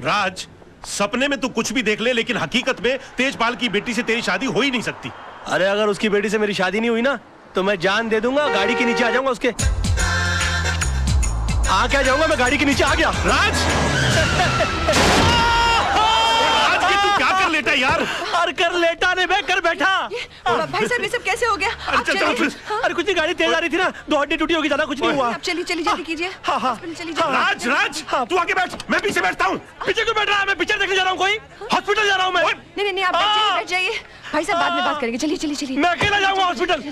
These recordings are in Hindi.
राज, सपने में तू कुछ भी देख ले, लेकिन हकीकत में तेजपाल की बेटी से तेरी शादी हो ही नहीं सकती। अरे अगर उसकी बेटी से मेरी शादी नहीं हुई ना तो मैं जान दे दूंगा, गाड़ी के नीचे आ जाऊंगा उसके। आ क्या जाऊंगा मैं, गाड़ी के नीचे आ गया। राज तू क्या कर लेटा यार? और कर लेटा नहीं, मैं कर बैठा। भाई साहब ये सब कैसे हो गया? अरे कुछ नहीं, गाड़ी तेज आ रही थी ना, 2 हड्डी टूटी होगी, ज्यादा कुछ नहीं हुआ। आप चलिए जल्दी कीजिए। राज तू आगे बैठ, मैं पीछे बैठता हूँ। पीछे क्यों बैठ रहा है? मैं पिक्चर देखने जा रहा हूँ, कोई हॉस्पिटल जा रहा हूँ मैं। नहीं आप बैठ जाइए। भाई साहब बाद में बात करेंगे, चलिए। मैं अकेला जाऊंगा हॉस्पिटल।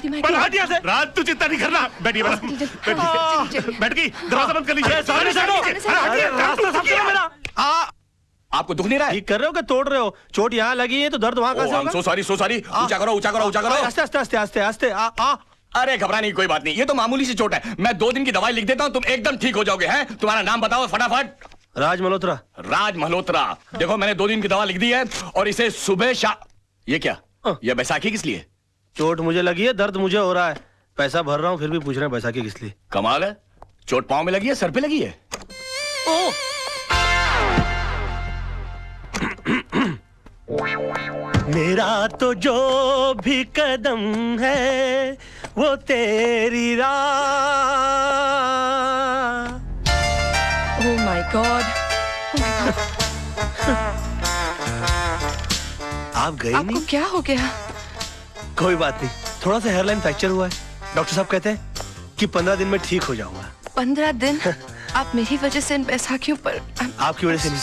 राज तू चिंता नहीं करना, बैठिए बैठ गई, दरवाजा बंद कर लीजिए। आपको दुख नहीं रहा है? ठीक कर रहे हो कि तोड़ रहे हो? चोट यहाँ लगी है तो दर्द वहाँ कैसे होगा? So sorry. ऊंचा करो। आस्ते। अरे घबराने की कोई बात नहीं, ये तो मामूली सी चोट है। मैं 2 दिन की दवाई लिख देता हूँ, तुम एकदम ठीक हो जाओगे। हैं? तुम्हारा नाम बताओ फटाफट। राज मल्होत्रा। राज मल्होत्रा। देखो मैंने 2 दिन की दवा लिख दी है और इसे सुबह ये क्या? ये बैसाखी किस लिए? चोट मुझे लगी है, दर्द मुझे हो रहा है, पैसा भर रहा हूँ, फिर भी पूछ रहे हैं बैसाखी किस लिए। कमाल है, चोट पाँव में लगी है, सर पे लगी है। मेरा तो जो भी कदम है वो तेरी राह। Oh my God. आप गए आपको नहीं? क्या हो गया? कोई बात नहीं, थोड़ा सा हेयरलाइन फ्रैक्चर हुआ है। डॉक्टर साहब कहते हैं कि 15 दिन में ठीक हो जाऊंगा। 15 दिन? आप मेरी वजह से इन बैसाखियों पर। आपकी वजह से नहीं,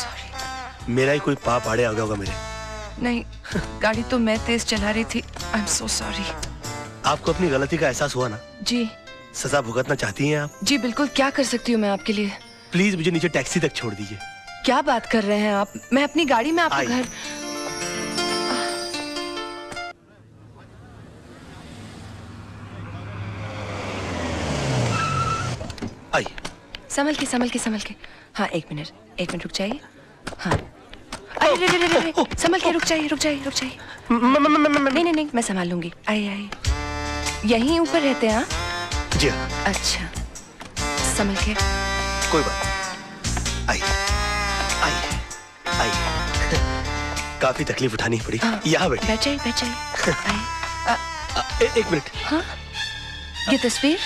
मेरा ही कोई पाप आड़े आ गया होगा मेरे। नहीं, गाड़ी तो मैं तेज चला रही थी। I am so sorry. आपको अपनी गलती का एहसास हुआ ना? जी। सजा भुगतना चाहती हैं आप? जी बिल्कुल, क्या कर सकती हूँ मैं आपके लिए? प्लीज मुझे नीचे टैक्सी तक छोड़ दीजिए। क्या बात कर रहे हैं आप? मैं अपनी गाड़ी में आपको घर। आई। संभल के। हाँ एक मिनट रुक जाइए। हाँ अरे संभल के, रुक जाइए। नहीं मैं संभाल लूंगी। आइए। यहीं ऊपर रहते हैं? हाँ जी हाँ। अच्छा, संभल के। कोई बात। आई। काफी तकलीफ उठानी पड़ी। यहाँ बैठ जाइए। एक मिनट। हाँ, ये तस्वीर?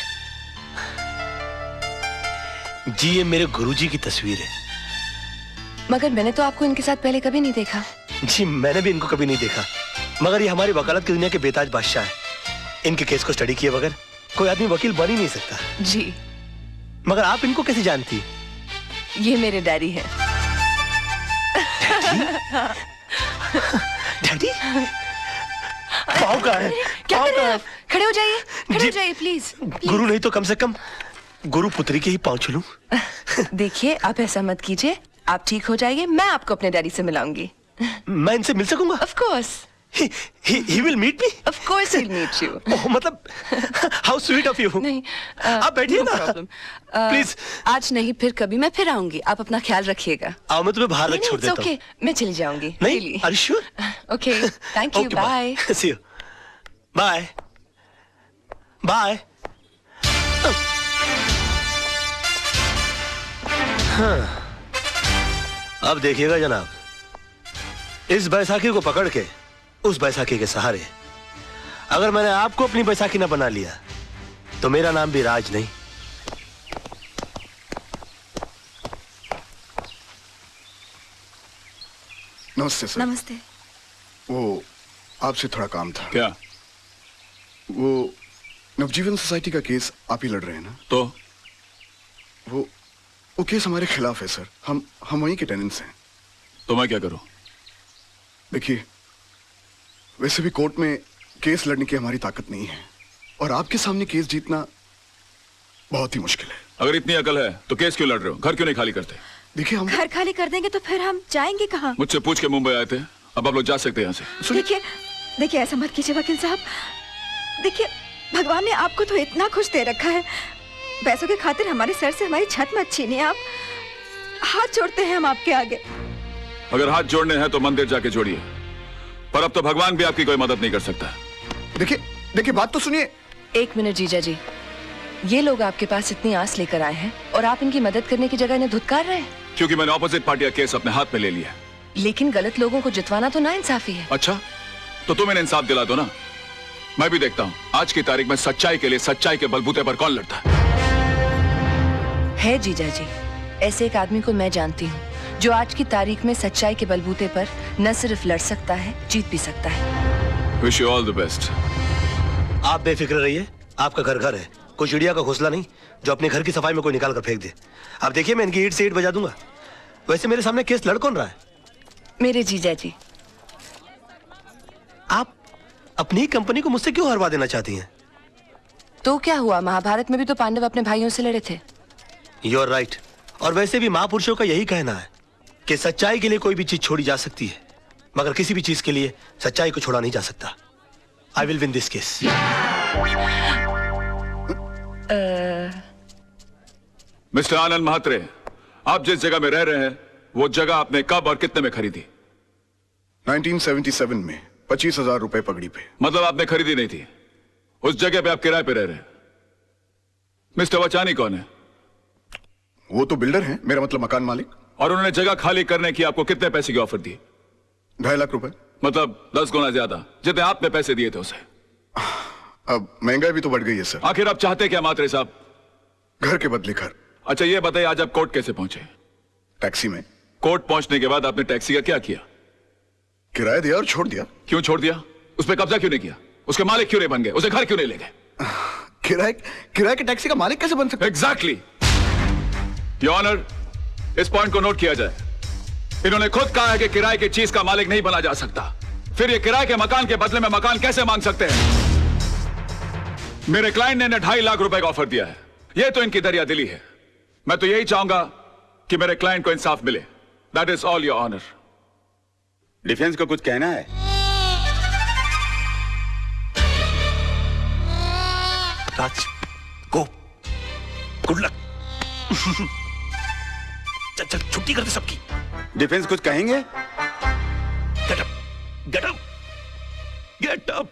जी ये मेरे गुरुजी की तस्वीर है। मगर मैंने तो आपको इनके साथ पहले कभी नहीं देखा। जी मैंने भी इनको कभी नहीं देखा, मगर ये हमारी वकालत की दुनिया के बेताज बादशाह है। इनके केस को स्टडी किए बगैर कोई आदमी वकील बन ही नहीं सकता। जी। मगर आप इनको कैसे जानती? ये मेरे डैडी हैं। डैडी? पाँव कहाँ है? क्या कर रहे हैं आप? खड़े हो जाइए प्लीज। गुरु नहीं तो कम से कम गुरु पुत्री के ही पाँव छू लूं। देखिए आप ऐसा मत कीजिए, आप ठीक हो जाइए, मैं आपको अपने डैडी से मिलाऊंगी। मैं इनसे मिल सकूंगा? Of course. He will meet me? Of course he'll meet you. मतलब how sweet of you. नहीं, आप बैठिए ना। प्लीज। आज नहीं, फिर कभी मैं फिर आऊंगी। आप अपना ख्याल रखिएगा। आओ मैं तुम्हें बाहर रख छोड़ देता हूँ। मैं चली जाऊंगी। नहीं, are you sure? Okay, thank you. Bye. See you. Bye. Bye. हाँ। अब देखिएगा जनाब, इस बैसाखी को पकड़ के उस बैसाखी के सहारे अगर मैंने आपको अपनी बैसाखी ना बना लिया तो मेरा नाम भी राज नहीं। नमस्ते सर। नमस्ते। वो आपसे थोड़ा काम था। क्या? वो नवजीवन सोसाइटी का केस आप ही लड़ रहे हैं ना? तो वो केस हमारे खिलाफ है सर। हम वहीं के टेनेंट्स हैं। तो मैं क्या करूं? देखिए, वैसे भी कोर्ट में केस लड़ने की हमारी ताकत नहीं है और आपके सामने केस जीतना बहुत ही मुश्किल है। अगर इतनी अकल है तो केस क्यों लड़ रहे हो? घर क्यों नहीं खाली करते? देखिए, हम घर खाली कर देंगे तो फिर हम जाएंगे कहाँ? मुझसे पूछ के मुंबई आए थे, अब आप लोग जा सकते हैं यहाँ से। देखिए ऐसा मत कीजिए वकील साहब। देखिए, भगवान ने आपको तो इतना खुश दे रखा है, पैसों के खातिर हमारे सर से हमारी छत मत छीनिए। आप, हाथ जोड़ते हैं हम आपके आगे। अगर हाथ जोड़ने हैं तो मंदिर जाके जोड़िए, पर अब तो भगवान भी आपकी कोई मदद नहीं कर सकता। देखिए बात तो सुनिए। एक मिनट जीजा जी, ये लोग आपके पास इतनी आस लेकर आए हैं और आप इनकी मदद करने की जगह इन्हें धुतकार रहे हैं। क्योंकि मैंने ऑपोजिट पार्टी का केस अपने हाथ में ले लिया। लेकिन गलत लोगों को जितवाना तो नाइंसाफी है। अच्छा, तो तुम इन्हें इंसाफ दिला दो ना। मैं भी देखता हूं आज की तारीख में सच्चाई के लिए सच्चाई के बलबूते पर कौन लड़ता है। जीजा जी, ऐसे एक आदमी को मैं जानती हूँ जो आज की तारीख में सच्चाई के बलबूते पर न सिर्फ लड़ सकता है, जीत भी सकता है। Wish you all the best. आप बेफिक्र रहिए, आपका घर घर है, कोई चिड़िया का घोंसला नहीं जो अपने घर की सफाई में कोई निकाल कर फेंक दे। आप देखिए, मैं इनकी ईंट से ईंट बजा दूंगा। वैसे मेरे सामने केस लड़ कौन रहा है? मेरे जीजा जी। आप अपनी कंपनी को मुझसे क्यों हरवा देना चाहती हैं? तो क्या हुआ, महाभारत में भी तो पांडव अपने भाइयों से लड़े थे। You are right. और वैसे भी महापुरुषों का यही कहना है कि सच्चाई के लिए कोई भी चीज छोड़ी जा सकती है, मगर किसी भी चीज के लिए सच्चाई को छोड़ा नहीं जा सकता। I will win this case. Mister Anand Mhatre, आप जिस जगह में रह रहे हैं वो जगह आपने कब और कितने में खरीदी? 1977 में 25,000 रुपए पगड़ी पे। मतलब आपने खरीदी नहीं थी, उस जगह पे आप किराए पे रह रहे हैं। मिस्टर वचानी कौन है? वो तो बिल्डर हैं, मेरा मतलब मकान मालिक। और उन्होंने जगह खाली करने की आपको कितने पैसे की ऑफर दी? 2.5 लाख रुपए। मतलब 10 गुना ज्यादा जितने आपने पैसे दिए थे उसे। अब महंगाई भी तो बढ़ गई है सर। आखिर आप चाहते क्या म्हात्रे साहब? घर के बदले घर। अच्छा ये बताइए, आज आप कोर्ट कैसे पहुंचे? टैक्सी में। कोर्ट पहुंचने के बाद आपने टैक्सी का क्या किया? किराया दिया और छोड़ दिया। क्यों छोड़ दिया? उस पर कब्जा क्यों नहीं किया? उसके मालिक क्यों नहीं बन गए? उसे घर क्यों नहीं ले गए? किराए के टैक्सी का मालिक कैसे बन सकता? एग्जैक्टली। योर ऑनर, इस पॉइंट को नोट किया जाए। इन्होंने खुद कहा है कि किराए की चीज का मालिक नहीं बना जा सकता, फिर ये किराए के मकान के बदले में मकान कैसे मांग सकते हैं? मेरे क्लाइंट ने 2.5 लाख रुपए का ऑफर दिया है। ये तो इनकी दरिया दिली है। मैं तो यही चाहूंगा कि मेरे क्लाइंट को इंसाफ मिले। That is all your honour. Defence को कुछ कहना है? Raj, go, good luck. चल चल, छुट्टी कर दे सबकी। डिफेंस कुछ कहेंगे? Get up, get up, get up.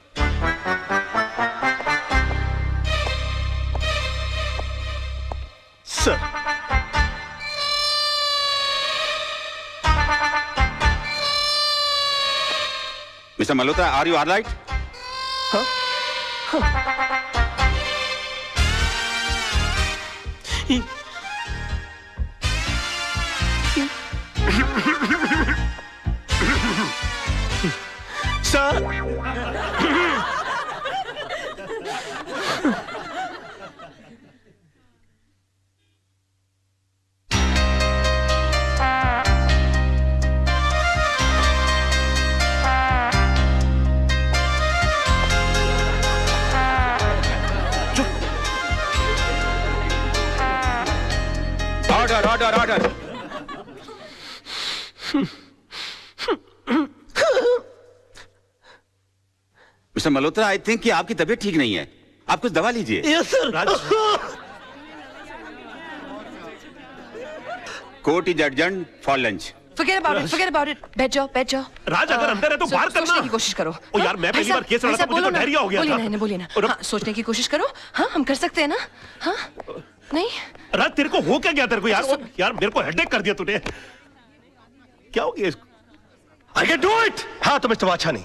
Sir, mister Malhotra, are you alright? Sir, order order order. Mister Malhotra, I think कि आपकी तबीयत ठीक नहीं है, आप कुछ दवा लीजिए। Yes sir. Court is adjourned for lunch. Forget about it, forget about it. बैठ जाओ, बैठ जाओ। राज, अगर अंदर है तो बाहर करना। सोचने की कोशिश करो। ओ यार, मैं पहली बार केस लड़ा था, मुझे तो डायरिया हो गया था। बोलिए ना, बोलिए ना। हाँ, सोचने की कोशिश करो। हाँ, हम कर सकते हैं ना? हाँ, नहीं? राज, तेरे को हो क्या गया तेरे को यार? यार मेरे को हेडेक कर दिया तूने। क्या हो गया इसको? I can do it. हाँ तो मिस्टर वाछानी,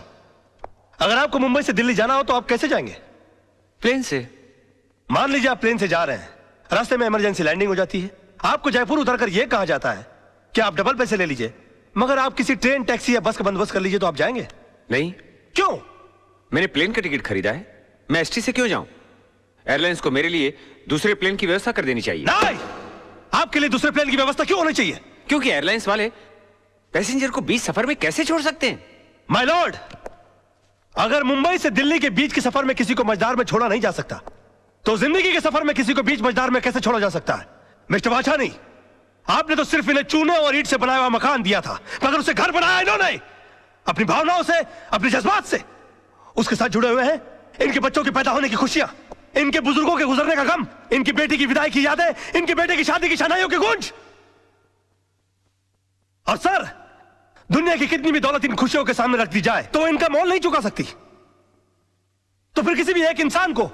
अगर आपको मुंबई से दिल्ली जाना हो तो आप कैसे जाएंगे? प्लेन से। मान लीजिए आप प्लेन से जा रहे हैं, रास्ते में इमरजेंसी लैंडिंग हो जाती है, आपको जयपुर उतरकर यह कहा जाता है कि आप डबल पैसे ले लीजिए, मगर आप किसी ट्रेन, टैक्सी या बस का बंदोबस्त कर लीजिए, तो आप जाएंगे? नहीं। क्यों? मैंने प्लेन का टिकट खरीदा है, मैं एसटी से क्यों जाऊं? एयरलाइंस को मेरे लिए दूसरे प्लेन की व्यवस्था कर देनी चाहिए। नहीं, आपके लिए दूसरे प्लेन की व्यवस्था क्यों होनी चाहिए? क्योंकि एयरलाइंस वाले पैसेंजर को बीच सफर में कैसे छोड़ सकते हैं? माय लॉर्ड, अगर मुंबई से दिल्ली के बीच के सफर में किसी को मझदार में छोड़ा नहीं जा सकता, तो जिंदगी के सफर में किसी को बीच मझदार में कैसे छोड़ा जा सकता है? मिस्टर वाछानी, आपने तो सिर्फ इन्हें चूने और ईंट से बनाया हुआ मकान दिया था, मगर उसे घर बनाया इन्होंने अपनी भावनाओं से, अपने जज्बात से। उसके साथ जुड़े हुए हैं इनके बच्चों के पैदा होने की खुशियां, इनके बुजुर्गों के गुजरने का गम, इनकी बेटी की विदाई की यादें, इनके बेटे की शादी की शनाइयों की गूंज। और सर, दुनिया की कितनी भी दौलत इन खुशियों के सामने रख दी जाए तो इनका मोल नहीं चुका सकती। तो फिर किसी भी एक इंसान को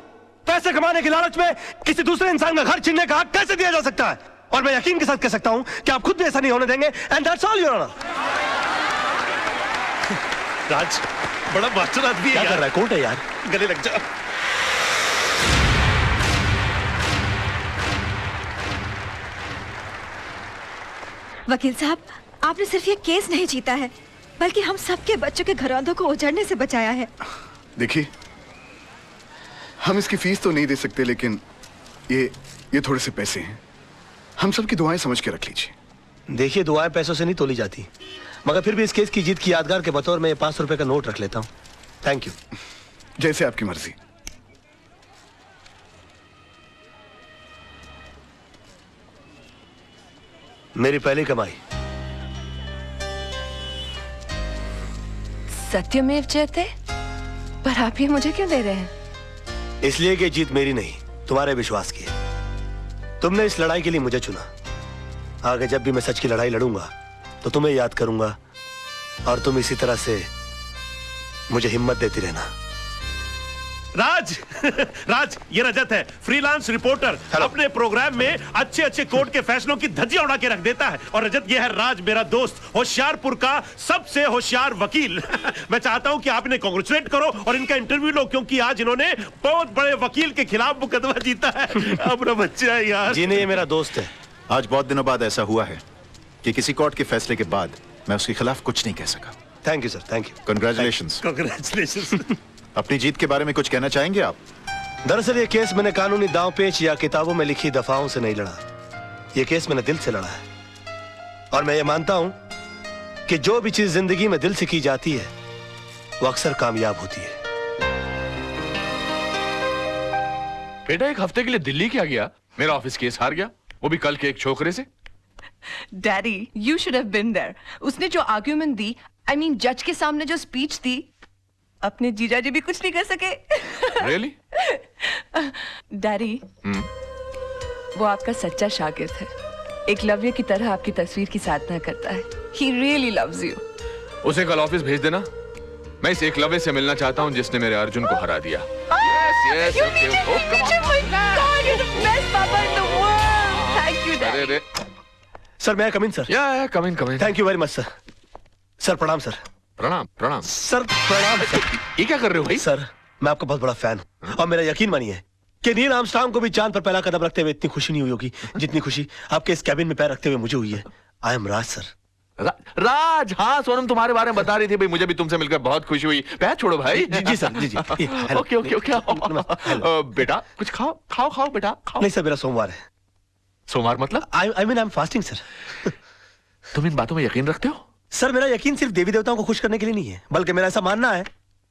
पैसे कमाने के लालच में किसी दूसरे इंसान का घर छीनने का हक कैसे दिया जा सकता है? और मैं यकीन के साथ कह सकता हूं कि आप खुद भी ऐसा नहीं होने देंगे, and that's all your honour. Raj बड़ा मास्टर आदमी है क्या यार। कर रहा है? कोर्ट है यार, गले लग जा। वकील साहब, आपने सिर्फ ये केस नहीं जीता है, बल्कि हम सबके बच्चों के घरौंदों को उजड़ने से बचाया है। देखिए, हम इसकी फीस तो नहीं दे सकते, लेकिन ये थोड़े से पैसे हैं, हम सबकी दुआएं समझ के रख लीजिए। देखिए, दुआएं पैसों से नहीं तोली जाती, मगर फिर भी इस केस की जीत की यादगार के बतौर में 500 रुपए का नोट रख लेता हूं। Thank you. जैसे आपकी मर्जी। मेरी पहली कमाई। सत्यमेव जयते, पर आप ये मुझे क्यों दे रहे हैं? इसलिए कि जीत मेरी नहीं, तुम्हारे विश्वास की है। तुमने इस लड़ाई के लिए मुझे चुना। आगे जब भी मैं सच की लड़ाई लड़ूंगा तो तुम्हें याद करूंगा, और तुम इसी तरह से मुझे हिम्मत देती रहना। राज राज, ये रजत है, फ्रीलांस रिपोर्टर। अपने प्रोग्राम में अच्छे अच्छे कोर्ट के फैसलों की धज्जियां उड़ा के रख देता है। और रजत, ये है राज, मेरा दोस्त, होशियारपुर का सबसे होशियार वकील। मैं चाहता हूं कि आप इन्हें कांग्रेचुलेट करो और इनका इंटरव्यू लो, क्योंकि आज इन्होंने बहुत बड़े वकील के खिलाफ मुकदमा जीता है। अपना बच्चा है यार। जी नहीं, ये मेरा दोस्त है। आज बहुत दिनों बाद ऐसा हुआ है कि किसी कोर्ट के फैसले के बाद मैं उसके खिलाफ कुछ नहीं कह सका। Thank you sir, thank you. Congratulations. Congratulation. अपनी जीत के बारे में कुछ कहना चाहेंगे आप? दरअसल ये केस मैंने कानूनी दांव पेच या किताबों में लिखी दफाओं से नहीं लड़ा। ये केस मैंने दिल से लड़ा है, और मैं ये मानता हूं कि जो भी चीज जिंदगी में दिल से की जाती है वो अक्सर कामयाब होती है। बेटा, एक हफ्ते के लिए दिल्ली क्या गया? मेरा ऑफिस केस हार गया, वो भी कल के एक छोकरे से। Daddy, you should have been there. उसने जो आर्ग्यूमेंट दी, I mean, जज के सामने जो स्पीच दी, अपने जीजा जी भी कुछ नहीं कर सके। Really? डैडी, वो आपका सच्चा शागिर्द है। एकलव्य की तरह आपकी तस्वीर की साधना करता है। He really loves you. उसे कल ऑफिस भेज देना। मैं इस एकलव्य से मिलना चाहता हूँ जिसने मेरे अर्जुन को हरा दिया। Yes, You okay, need it, oh, come on. my God, you're the best papa in the world. Thank you, अरे Daddy. सर, मैं कम इन सर? या come in. Thank you very much sir. Sir प्रणाम सर। प्रणाम प्रणाम सर प्रणाम सर। ये क्या कर रहे हो भाई? सर, मैं आपका बहुत बड़ा फैन हूं, और मेरा यकीन मानिए कि नील आर्मस्ट्रांग को भी चांद पर पहला कदम रखते हुए इतनी खुशी नहीं हुई होगी जितनी खुशी आपके इस कैबिन में पैर रखते हुए मुझे हुई है। I am Raj sir. राज, हाँ, सोनम तुम्हारे बारे में बता रही थी भाई, मुझे भी तुमसे मिलकर बहुत खुशी हुई। पैर छोड़ो भाई। जी सर, जी। Okay okay okay. बेटा कुछ खाओ खाओ खाओ बेटा खाओ। नहीं सर, मेरा सोमवार है। सोमवार मतलब? I mean I am fasting sir. तुम इन बातों में यकीन रखते हो? सर, मेरा यकीन सिर्फ देवी देवताओं को खुश करने के लिए नहीं है, बल्कि मेरा ऐसा मानना है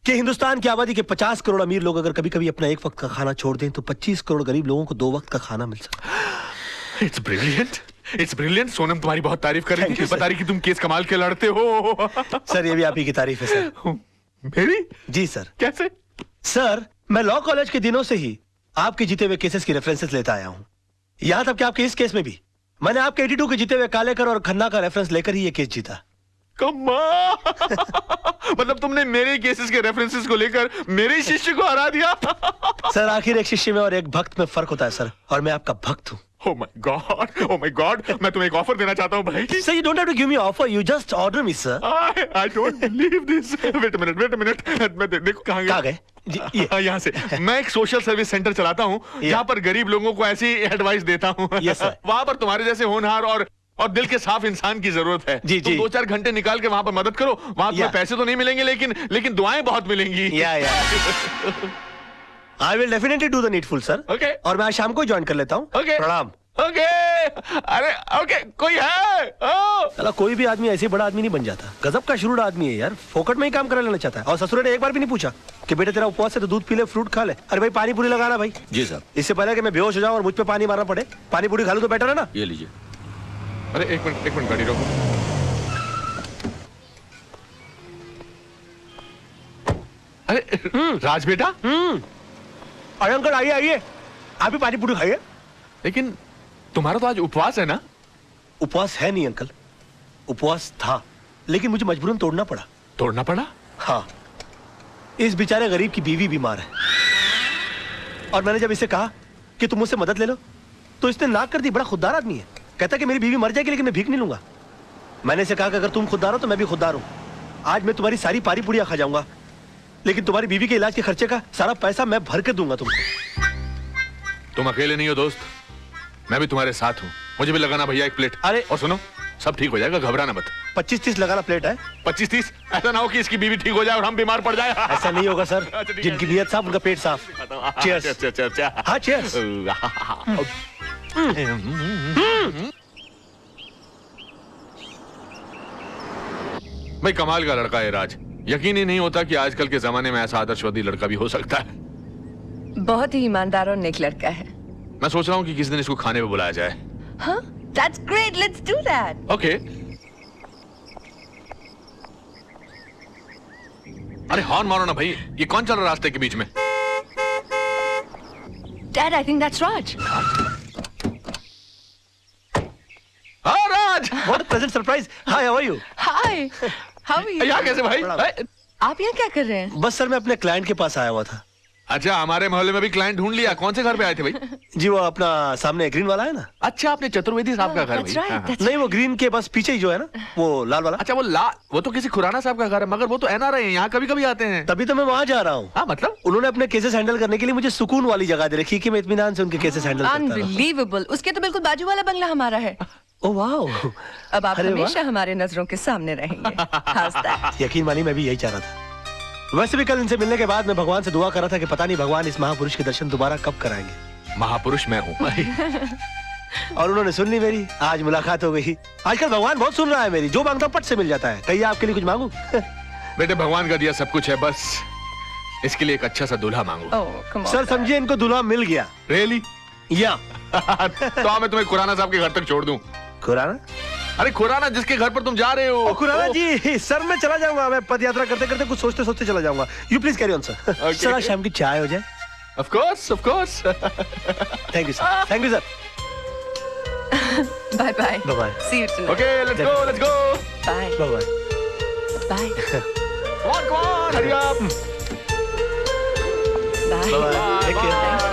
कि हिंदुस्तान की आबादी के 50 करोड़ अमीर लोग अगर कभी कभी अपना एक वक्त का खाना छोड़ दें तो 25 करोड़ गरीब लोगों को 2 वक्त का खाना मिल सकता है। It's brilliant, it's brilliant. Sonam तुम्हारी बहुत तारीफ कर रही थी, बता रही कि तुम केस कमाल के लड़ते हो। सर, ये भी आप ही की तारीफ है सर। मेरी? जी सर। कैसे? सर, मैं लॉ कॉलेज के दिनों से ही आपके जीते हुए केसेस की रेफरेंसेस लेता आया हूं। यहां तक कि आपके इस केस में भी मैंने आपके 82 के जीते हुए कालेकर और खन्ना का रेफरेंस लेकर ही ये केस जीता। मतलब तुमने मेरे केसेस के रेफरेंसेस को लेकर मेरे शिष्य को हरा दिया। सर, आखिर एक शिष्य में और एक भक्त में फर्क होता है सर, और मैं आपका भक्त हूँ। Oh my God, oh my God, मैं तुम्हें एक ऑफर देना चाहता हूँ भाई। Sir, you don't have to give me offer, you just order me, sir. I don't believe this. Wait a minute. मैं देखो कहाँ गए? यहाँ से। मैं एक सोशल सर्विस सेंटर चलाता हूँ जहाँ पर गरीब लोगों को ऐसी एडवाइस देता हूँ। Yes, sir. वहाँ पर तुम्हारे जैसे होनहार और दिल के साफ इंसान की जरूरत है। जी। तुम 2-4 घंटे निकाल के वहाँ पर मदद करो। वहाँ तुम्हें पैसे तो नहीं मिलेंगे, लेकिन दुआएं बहुत मिलेंगी। I will definitely do the needful, sir. Okay. और मैं आज शाम को ज्वाइन कर लेता हूँ। Okay. प्रणाम। ओके। अरे ओके, कोई है? चला, कोई भी आदमी ऐसे बड़ा आदमी नहीं बन जाता। गजब का शुरू आदमी है यार, फोकट में ही काम करा लेना चाहता है। और ससुर ने एक बार भी नहीं पूछा कि बेटा तेरा उपवास है तो दूध पी ले, फ्रूट खा ले। अरे भाई, पानी पूरी लगाना भाई। जी साहब। इससे पहले कि मैं बेहोश हो जाऊं और मुझ पे पानी मारना पड़े, पानी पूरी खा लूं तो बेटर है ना। ये लीजिए। अरे एक मिनट गाड़ी रोको। अरे राज बेटा। अरे अंकल, आइए, आप भी पानी पूरी खाइए। लेकिन तुम्हारा तो आज उपवास है ना? उपवास है नहीं अंकल, उपवास था, लेकिन मुझे मजबूरन तोड़ना पड़ा। तोड़ना पड़ा? हाँ, इस बेचारे गरीब की बीवी बीमार है, और मैंने जब इसे कहा कि तुम मुझसे मदद ले लो तो इसने नाक कर दी। बड़ा खुददार आदमी है। कहता कि मेरी बीवी मर जाएगी लेकिन मैं भीख नहीं लूंगा। मैंने इसे कहा कि अगर तुम खुददार हो तो मैं भी खुददार हूं। आज मैं तुम्हारी सारी पारी पुड़िया खा जाऊंगा, लेकिन तुम्हारी बीवी के इलाज के खर्चे का सारा पैसा मैं भर के दूंगा तुमको। तुम अकेले नहीं हो दोस्त, मैं भी तुम्हारे साथ हूँ। मुझे भी लगाना भैया एक प्लेट। अरे और सुनो, सब ठीक हो जाएगा, घबराना मत। 25-30 लगाना प्लेट है। 25-30? ऐसा ना हो कि इसकी बीवी ठीक हो जाए और हम बीमार पड़ जाए। ऐसा नहीं होगा सर, जिनकी नीयत साफ उनका पेट साफ। चीयर्स। हाँ चीयर्स। भाई कमाल का लड़का है राज, यकीन ही नहीं होता कि आजकल के जमाने में ऐसा आदर्शवादी लड़का भी हो सकता है। बहुत ही ईमानदार और नेक लड़का है। मैं सोच रहा हूँ कि किस दिन इसको खाने पे बुलाया जाए। हाँ, that's great, let's do that. Okay. अरे हॉर्न मारो ना भाई, ये कौन चल रहा है रास्ते के बीच में? Dad, I think that's Raj. हाँ राज! What a pleasant surprise. Hi, how are you? Hi, how are you? यहाँ कैसे भाई? आप यहाँ क्या कर रहे हैं? बस सर मैं अपने क्लाइंट के पास आया हुआ था। अच्छा, हमारे मोहल्ले में भी क्लाइंट ढूंढ लिया। कौन से घर पे आए थे भाई? जी वो अपना सामने ग्रीन वाला है ना। अच्छा, आपने चतुर्वेदी साहब का घर भाई? नहीं, वो ग्रीन के बस पीछे ही जो है ना, वो लाल वाला। अच्छा, वो लाल, वो तो किसी खुराना साहब का घर है, मगर वो तो एनआरआई हैं, यहाँ कभी कभी आते हैं। तभी तो मैं वहाँ जा रहा हूँ। हाँ मतलब? उन्होंने अपने केसेस हैंडल करने के लिए मुझे सुकून वाली जगह दे रखी कि मैं इत्मीनान से उनके केसेस हैंडल करता रहूं। Unbelievable. उसके तो बिल्कुल बाजू वाला बंगला हमारा है। Oh wow. अब आप हमेशा हमारे नजरों के सामने रहेंगे। How's that? यकीन मानिए मैं भी यही चाह रहा था। वैसे भी कल इनसे मिलने के बाद मैं भगवान से दुआ कर रहा था कि पता नहीं भगवान इस महापुरुष के दर्शन दोबारा कब कराएंगे। महापुरुष मैं हूँ। और उन्होंने सुन ली मेरी, आज मुलाकात हो गई। आजकल भगवान बहुत सुन रहा है मेरी, जो मांगता हूँ पट से मिल जाता है। कहिए आपके लिए कुछ मांगू? बेटे भगवान का दिया सब कुछ है, बस इसके लिए एक अच्छा सा दूल्हा मांगो। Oh, come on, सर समझिए इनको दूल्हा मिल गया। रियली? या तो मैं तुम्हें खुराना साहब के घर तक छोड़ दूं। खुराना? अरे खुराना जिसके घर पर तुम जा रहे हो। खुराना जी, सर मैं चला जाऊंगा। मैं पद यात्रा करते करते कुछ सोचते सोचते चला जाऊंगा। You please carry on sir. Sir आज शाम की चाय हो जाए। Of course, of course. Thank you sir, thank you sir. Bye bye. Bye bye. See you tonight. Okay, let's go, let's go. Bye. Bye bye. Bye. Come on, hurry up. Bye. Bye bye. Take care.